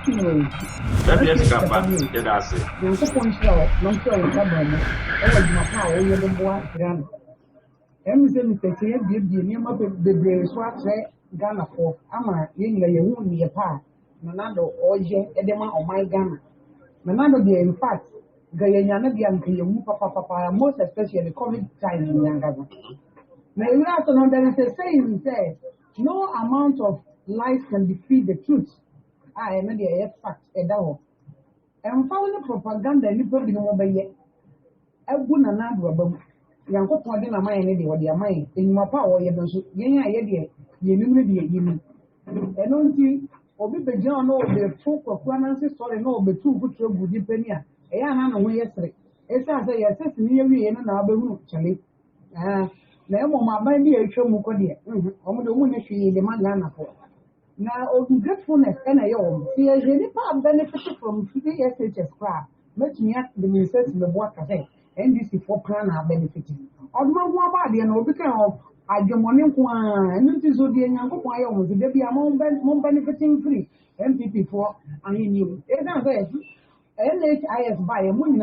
Let me ask about it. That's it. The second show, no show, Cabrano, and my power, you the boy, Ghana. Emerson is the same, the name of the brave swat, Ghana for Ama, in the Yahoo, near Pa, Nanado, Oje, Edema, or my Ghana. Nanado, in fact, Gayana Bianca, Papa, most especially the COVID time in Yangaga. Now, you have to know there is a saying says, no amount of lies can defeat the truth. I am a fact, a dog. And found the propaganda and you probably know by yet. I wouldn't know about Yanko Podin a mine, or their mind, in my power, you don't shoot, you knew me. And don't you, or be the John or the folk of one ancestor, no, but two good trouble, depending. A young man yesterday. It's as I assess near me and another room, Charlie. Never my baby, I show Mukodia. I'm the woman she the man Ghana for. Now, gratefulness and I own. See, a genipa benefited from CSHS crap. Let me ask the minister in the water say, and this is for plan are benefiting. On my body and become I do money and this is the young was the baby among benefiting free. MPP for and he knew. NHIS by a moon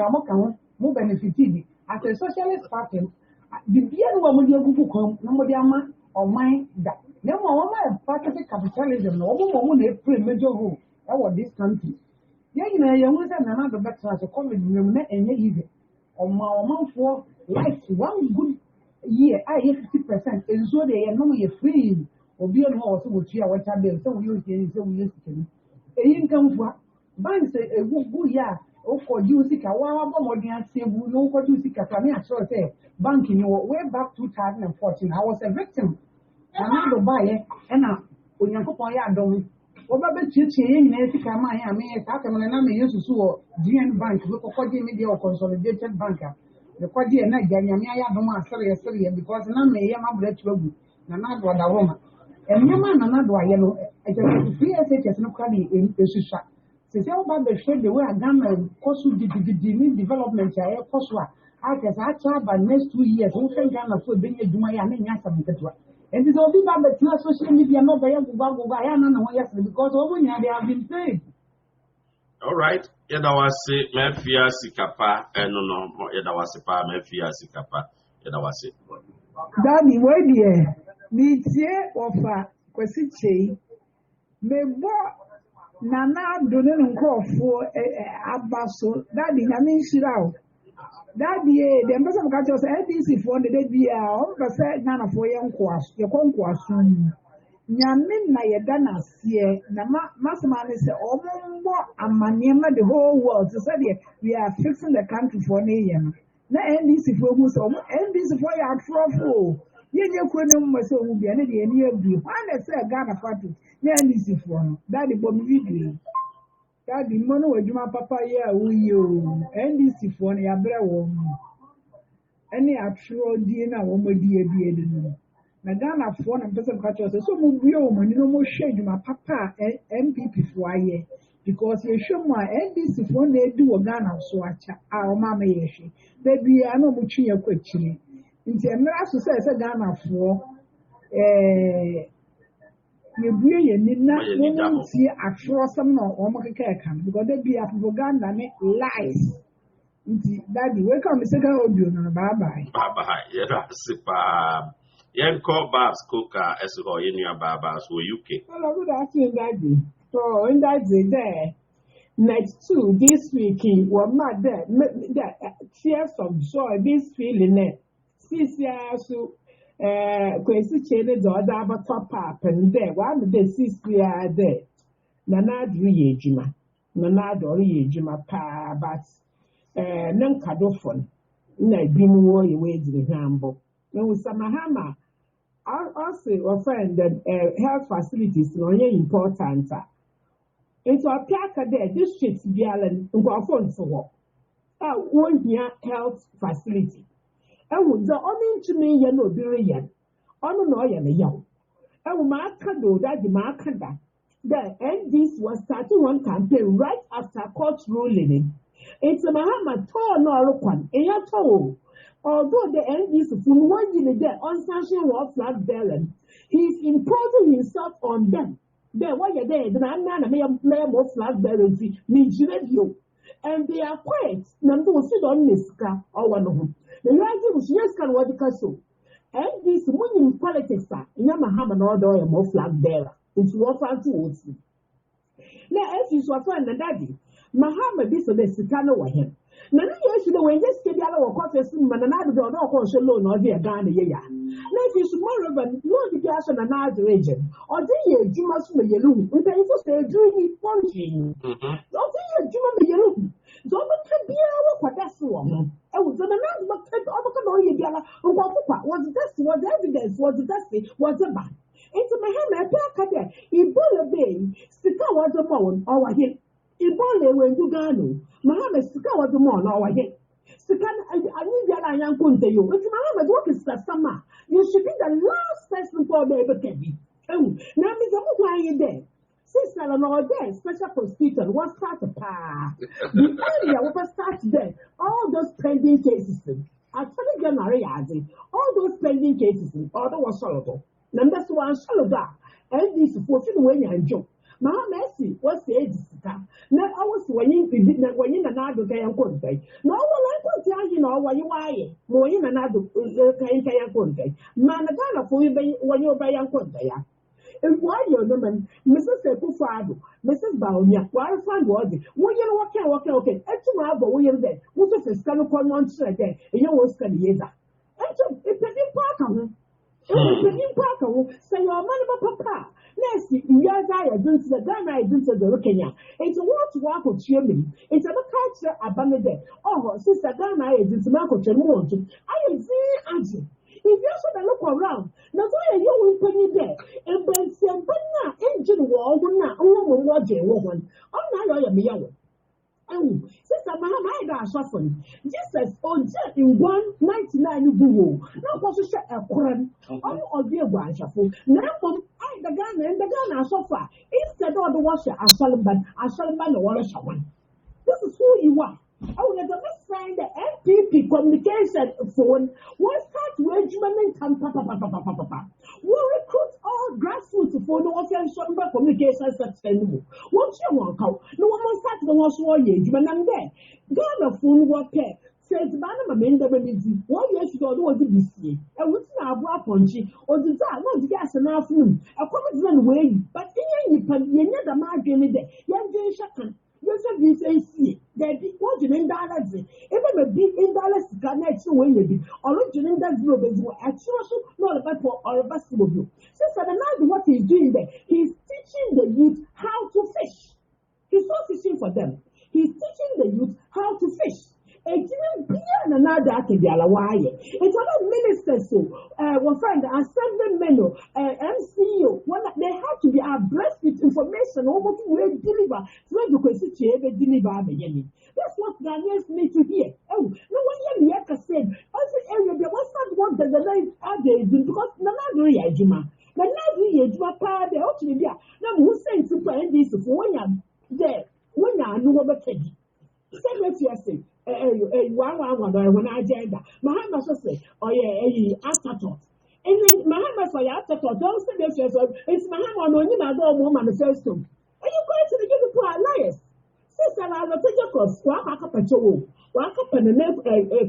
more benefited as a socialist party. The beer woman you come, nobody or mine that. No more practicing capitalism, no woman a free major rule over this country. Yeah, you know, you want another better as a COVID and easy. On my amount for life, 1 good year, I get 50%, and so they are normally free or be on horse with you, what I did, so we use it, so we use it. A income for banks a good year, or for you, sick, a while more than say, we know what you sick, I mean, I sure say, banking, you way back 2014, I was a victim. Another buyer, and now, when you put my Addo, what about teaching in Ethica, my I Kakamana used to sue GN Bank, look for media or consolidated banker. The Quadi and Yamia Doma, sorry, because none may have bread to go, Nanado Woman. And Yaman Nanado, yellow, as a PSH no credit in Susha. Since all about the shade, the way I done Kosu development, I Koswa. I guess I try by next 2 years, who can Ghana for being a Dumaya and Yasam. And this all people that social media not by because over here they have been paid. All right. Yada wase mefia sikapa no yada wase pa mefia sikapa yada wase. Daddy, where dear? Me tie ofa kwesi chei. Me bo nana donen nkofo abaso. Daddy, na me nshira o. Daddy, the person catch us NDC for the day be on percent Ghana for young quas, your conquest. Yamin na yedana sie, na Masman is almost and Maniama the whole world. So said we are fixing the country for Nayam. Na NDC for who's NDC for your truffle. You couldn't must be any of you. Why let's say Ghana party, NDC for Daddy Bomb video. Daddy, mono with my papa, yeah, you NDC for the Abra. Any actual dinner, woman, dear, Madame for and person catchers, so move your man, no more shade my papa MPP for ye, because you show my NDC for they do a gun of swatch, our mamma yeshi. Baby, I know much your question. In the America says a gun of war, you really need not see a some or Makakan because they be a propaganda lies. Daddy, welcome, Mr. Audio. Bye bye. Bye bye. Yeah, Yen call Babs Coca as or in your Babas who UK. Hello, good afternoon, Daddy. So, in that day there, next to this week, we're not there. Tears of joy, this feeling it. Since you Quincy Cheney, the other about top up and there, one day, 6 years there. Nana Driyejima, Nana Doriyejima, pa, but non cadophone. No, be more away to the humble. When we Mahama, also a friend that health facilities are important. It's a piaka there, districts be allen and go phone for work. 1 year health facility. And with the only to me, you know, Birian, on no, I am a young. And with my candle that the Markanda, and this was starting one campaign right after court ruling. It's a Mahama tall no one, a yato. Although the NDC from 1 year there on sanction war flag bearing, he's imposing himself on them Then what you're there, then I'm not a mere more flat berry, me you. And they are quiet. Number was sit on Miska or one of them. The idea was yes, can what the castle. And this winning politics are in Mahama or a more flag bearer. It's what I'm towards me. Now, as you saw, friend and daddy, Mahama this or the Sitano were him. Now, you know, when just get out of quarters, and another don't know what's alone or dear Ghana. Now, if you tomorrow, but you want to get an another region, or do you must be a loom, and then you say, doing it punching. Don't you be a loom. Don't be a that's one. Oh, so the man was kept over was the evidence, was the dusty, was the bad. It's a Mahama, a Ebola Bay, Sika was a moan, or hit. Ebola went to Ghana. Mahama Sika was a moan, or hit. Sika, I need that I am going to you. It's Mahama, what is the summer? You should be the last person for the ever can be. Oh, now, Miss Omo, there. Sister and all day, special prosecutor was start a pa. The area was start there. All those pending cases. Actually, all those pending cases, all that was soluble. Number one, soluble. And this was when you enjoy. Mahama was the age. Now I was when you did not when you another guy and couldn't say. No one I could tell you know what you are. More in another guy and couldn't say. Man, a gun for you when you're by and couldn't say. And why your woman, Mrs. Ekufado, Mrs. Baunia, why find worthy? When you okay. And tomorrow, we are there. What if it's going to come on straight there? And you was going to use that. And so it's a new park. It's a new park. Say your money, papa. Let's see, you are there. The Ghana is into the Kenya. It's a word to walk with you. It's a culture abandoned. Oh, sister Ghana is into Marco Chemonto. I am very anti. If you should look around, not only you will penny there, and when Sambana engine war, woman, woman, oh, now I am young. Oh, Sister Mahama, I got suffering. Just as on in 199 boo, no position a Quran, all of your branch of food. Now, I the gun and the gun are so far. Instead of the washer, I shall ban the water one. This is who you are. Oh, let us find the MPP communication phone. We'll start regiment and papa. We'll recruit all grassroots for no offensive communication section. What's your one call? No one will start the wash war age, but I'm there. Ghana phone work here. Says Banama Menda Baby, 1 year ago, was the BC. And what's now brought punchy or the time was gas and afternoon. A common way, but in you never margin there. Young Jay Shakan. Yes, you say, that what you mean, dollars. Even a big in dollars connect to when you be original that group is actually not about for or a basketball group. Since I know what he's doing there, he's teaching the youth how to fish. He's not fishing for them, he's teaching the youth how to fish. It's even another to the Alawaye. It's other ministers, so we find the assembly menu, MCU, they have to be abreast with information over to where deliver, so you can see deliver. That's what Ghanaians need to hear. Oh, no one here said, every area, there was not what the night are they doing because the Nagri Ajima. The Nagri Ajima power, they ought to be there. Now, who sent to find this when you're there, when you're no over Teddy? Say what you say. When I agenda, Mahama say, oh yeah, afterthought. And then Mahama say afterthought. Don't say this. It's Mahama no ni na do mo manifesto. Are you going to give people alliance? Sister, I will take your course. Waka pacho. Waka panene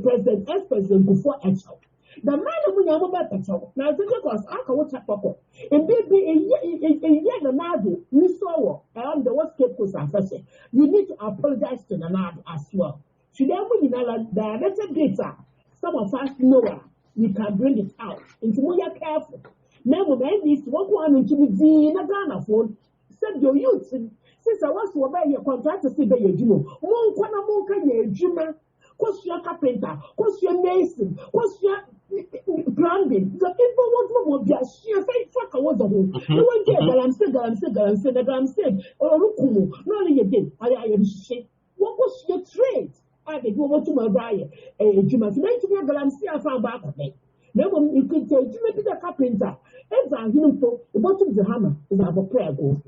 president, ex-president before exo. The man who never met pacho. Now take your course. I can watch a poko. And baby, a year the Nadu, you saw and the worst scapegoats are first. You need to apologize to the Nadu as well. Should we directed data? Some of us know we can bring it out. Into more careful. Now, when this one into the Ghana phone, said your youth, since I was to obey your contract to see the Juno, Monka, your Juma, what's your carpenter, what's your mason, what's your branding? The people want to be a sheer fake fucker was a home. No one cares that I'm saying, or Rukumu, not only again, I am shit. What was your trade? I did go to my buyer, you must make me a galamsey found back of me. No one you could say, you may be the carpenter. As I know, the bottom of the hammer is our prayer go.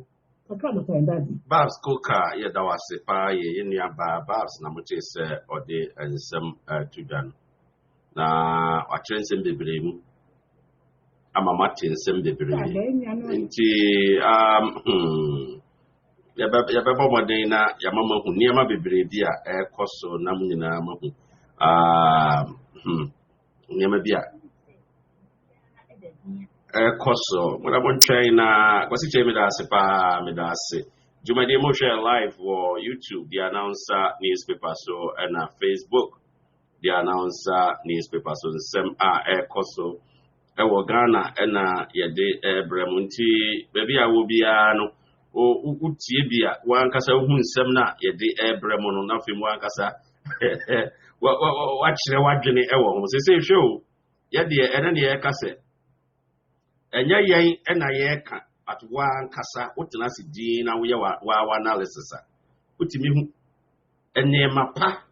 I can't find that. Babs Coca, yet I was a pie in your Babs, Namutis, or the and some to done. Now, I chance in the blame. amamate nsɛm bebree nti yɛbɛbɔ mmɔden na yɛmama hu nneɛma bebree bi a ɛrekɔ so na mo nyinaa ma hu nneɛma bi a ɛrekɔ so mona montwɛn na kwasi kyerɛ meda ase paa meda ase dwumadie mo hwɛ live wɔ YouTube the announcer newspaper so ɛna Facebook the announcer newspaper so nsɛm a ɛrekɔ so ɛwɔ Ghana ɛna yɛde brɛm nti baabi a wɔ biara no wotie bi a wankasa wohu nsɛm na yɛde brɛm no na afei mu wankasa wakyerɛ wadwene ɛwɔ ho sɛ hwɛ o yɛdeɛ ɛne ne yɛka sɛ ɛnyɛ yɛn ɛna yɛka at wankasa wotena ase din na woyɛ wa analysis a wotumi hu nneɛma pa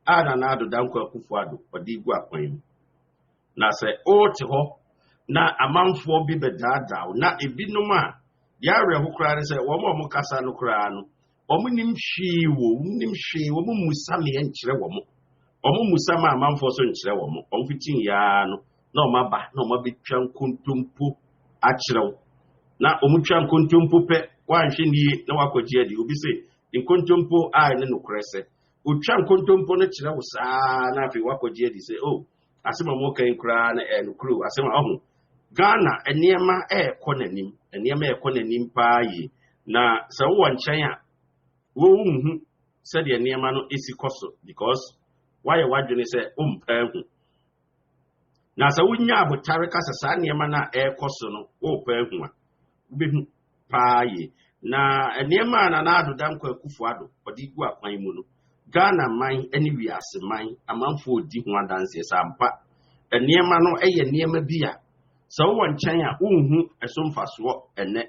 a na Addo Dankwa Akufo-Addo ɔde gu akwan mu na sɛ ɔte hɔ na amanfoɔ bi bɛdaadaa na ebinom a yɛawerɛ ho koraa ne sɛ wɔn a kasa no koraa no wɔn nim hwee wɔn musa me nkyerɛ wɔn musa ma amanfoɔ so nkyerɛ wɔn fitin yaa no na wɔn aba na wɔn abɛtwa nkontompo akyerɛw na wɔn twa nkontompo pɛ wanhwɛ nie na wakɔgye adi obi sɛ nkontompo a ne nokorɛ sɛ otwa nkontompo no kyerɛ wo saa na afei wakɔgye adi sɛ o asɛm a mo kan koraa na nokoro asɛm a ɔho Ghana nneɛma ɛkɔ n'anim paa yi na sɛ wowɔ nkyɛn a wohu sɛdeɛ nneɛma no esi kɔ so because wayɛ wadwene sɛ wompaa hu na sɛ wonya abotare ka sɛ saa nneɛma no a ɛrekɔ so no wopaa hu a wobɛhu paa yi na nneɛma a na Addo Dankwa Akufo-Addo ɔde gu akwan mu no Ghana man ne wiase man amanfoɔ di ho adanseɛ sɛ ampa nneɛma no ɛyɛ nneɛma bi a sɛ wowɔ nkyɛn a wonhu ɛso mfasoɔ ɛnɛ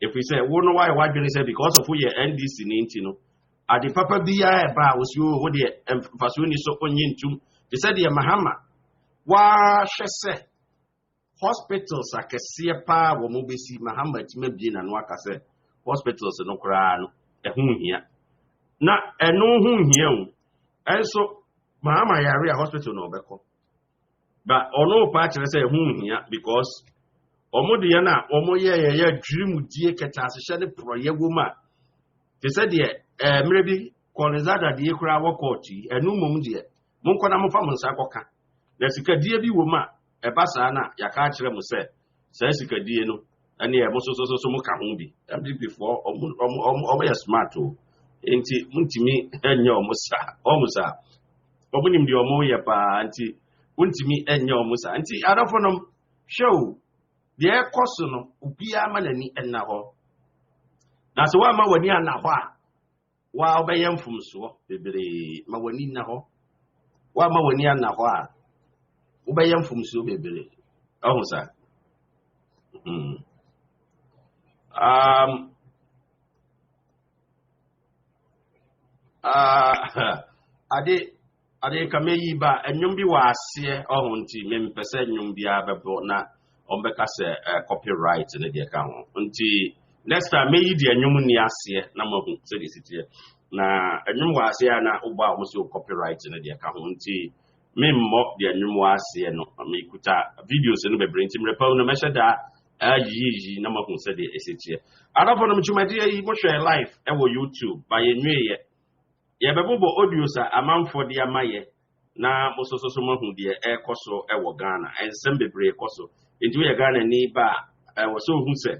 ɛfiri sɛ wo no wayɛ wadwene sɛ because of woyɛ NDC ne nti no ade papa biara ɛba a wɔsi wo deɛ mfasoɔ ni so ɔnyɛ ntum te sɛ deɛ Mahama wahwɛ sɛ hospitals akɛseɛ paa wɔ mo bɛsi Mahama tuma bie na no aka sɛ hospitals no koraa no ɛho hia na ɛno ho hia o ɛnso Mahama yare a hospital no ɔbɛkɔ but ono pa kyerɛ sɛ ɛho hia because ɔmo deɛ na ɔmo yɛ dream die kɛta ahyehyɛ ne proyɛ wo ma te sɛ deɛ mmerɛ bi Kolizada deɛ koraa wɔ court yi ɛno mmom deɛ monkɔ na momfa mo nsa kɔka na sikadie bi wɔ ma ɛba saa na yɛaka akyerɛ mo sɛ saa sikadie no ɛne ɛmo so mo ka ho bi MDP foɔ ɔmo yɛ smart o nti muntimi ɛnyɛ ɔmo saa ɔmo nim deɛ ɔmo yɛ paa nti muntimi ɛnyɛ ɔmo saa nti adɔfo nom hwɛ o deɛ ɛkɔ so no obiara ma n'ani ɛnna hɔ na sɛ woama w'ani anna hɔ a wobɛyɛ mfomsoɔ bebree ma w'ani nna hɔ woama w'ani anna hɔ a wobɛyɛ mfomsoɔ bebree ɔho saa ade kame yi ba enyum bi wa aseɛ ɔho nti mempɛ sɛ enyum bia bɛbɔ na ɔmbɛka sɛ copyright ne deɛ ka ho nti next time meyi deɛ enyum ni aseɛ na mahu sɛ de sitie na enyum wa aseɛ na ɔbɔ a ɔmo copyright ne deɛ ka ho nti memmɔ deɛ enyum wa aseɛ no mekuta videos no bebree nti mrepa no mɛhyɛ da ayi na mahu sɛ de esitie adafo no mchumadeɛ yi mo hwɛ live ɛwɔ YouTube ba yenwie yɛbɛbobɔ audios a amanfo de amaye na mosososo mahu deɛ ɛkɔ so ɛwɔ Ghana ɛnsɛm bebree kɔ so nti wo yɛ Ghana ni ba ɛwɔ so hu sɛ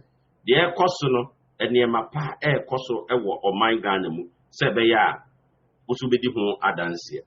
deɛ ɛkɔ so no nneɛma pa ɛkɔ so ɛwɔ ɔman Ghana mu sɛ bɛyɛ a woso bɛdi ho adanseɛ